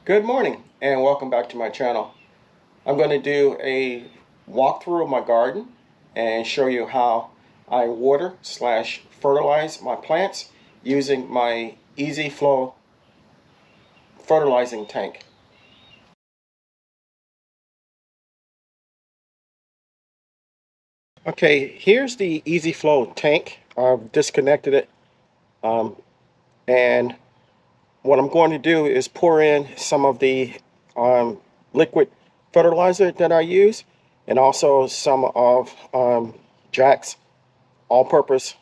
Good morning and welcome back to my channel. I'm going to do a walkthrough of my garden and show you how I water slash fertilize my plants using my EZ-Flow Fertilizing Tank. Okay, here's the EZ-Flow tank. I've disconnected it and what I'm going to do is pour in some of the liquid fertilizer that I use and also some of Jack's all-purpose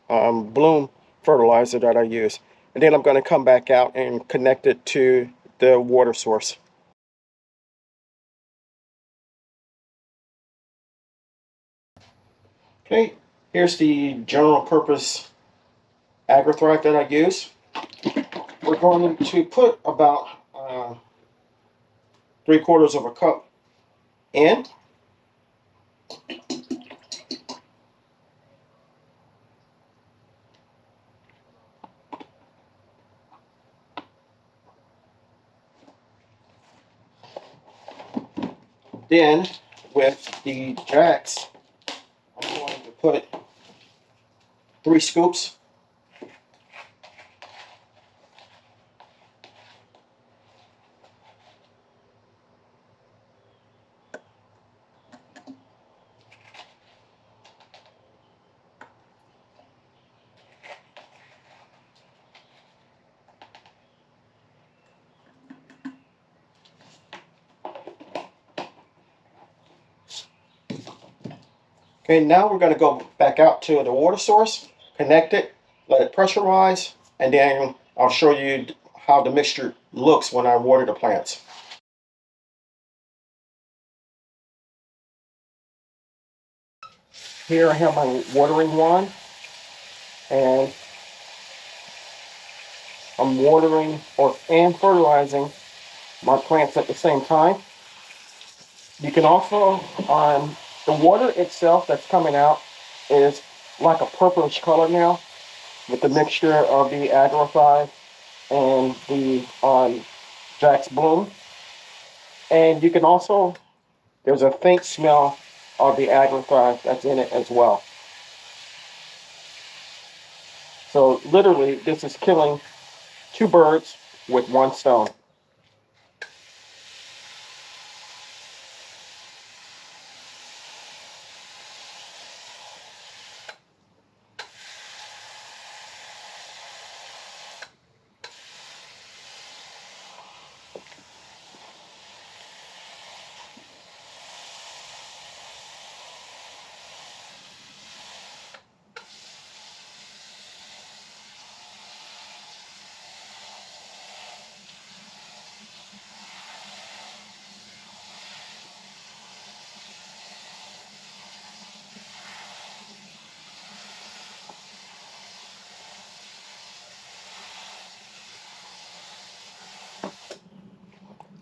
bloom fertilizer that I use. And then I'm going to come back out and connect it to the water source. Okay, here's the general purpose Agrothrive that I use. We're going to put about 3/4 of a cup in. Then with the Jacks, I'm going to put 3 scoops. Okay, now we're going to go back out to the water source, connect it, let it pressurize, and then I'll show you how the mixture looks when I water the plants. Here I have my watering wand, and I'm watering and fertilizing my plants at the same time. You can also, the water itself that's coming out is like a purplish color now with the mixture of the Agrothrive and the Jack's Bloom. And you can also, there's a faint smell of the Agrothrive that's in it as well. So literally, this is killing 2 birds with 1 stone.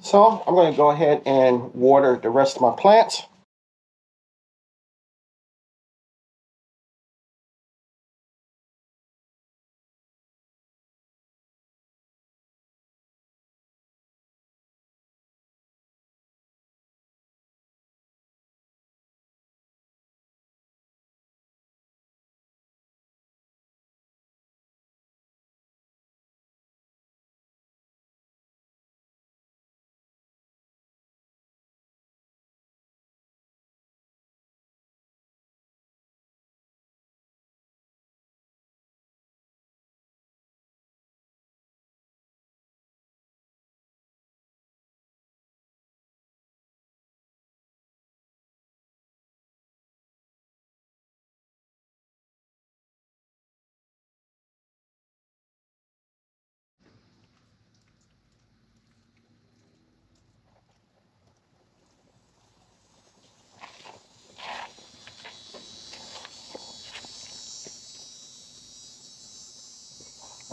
So I'm going to go ahead and water the rest of my plants.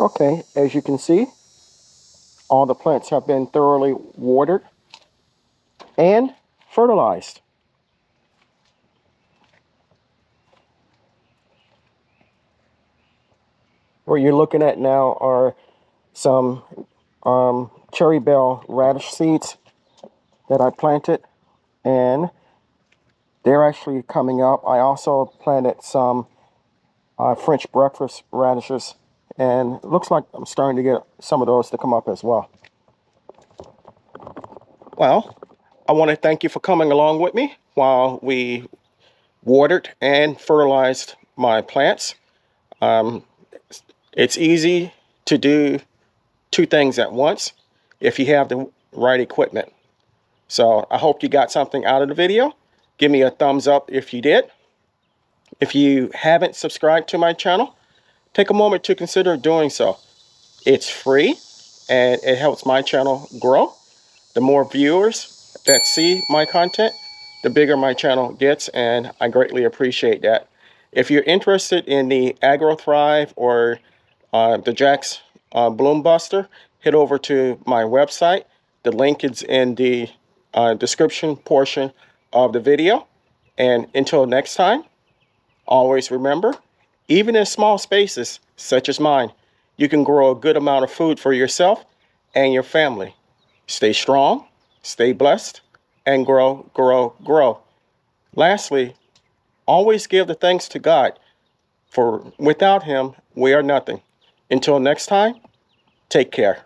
Okay, as you can see, all the plants have been thoroughly watered and fertilized. What you're looking at now are some cherry bell radish seeds that I planted, and they're actually coming up. I also planted some French breakfast radishes, and it looks like I'm starting to get some of those to come up as well. Well, I want to thank you for coming along with me while we watered and fertilized my plants. It's easy to do two things at once if you have the right equipment. So I hope you got something out of the video. Give me a thumbs up if you did. If you haven't subscribed to my channel, take a moment to consider doing so. It's free and it helps my channel grow. The more viewers that see my content, the bigger my channel gets, and I greatly appreciate that. If you're interested in the Agrothrive or the Jack's Bloom Buster, head over to my website. The link is in the description portion of the video. And until next time, always remember, even in small spaces such as mine, you can grow a good amount of food for yourself and your family. Stay strong, stay blessed, and grow, grow, grow. Lastly, always give the thanks to God, for without Him, we are nothing. Until next time, take care.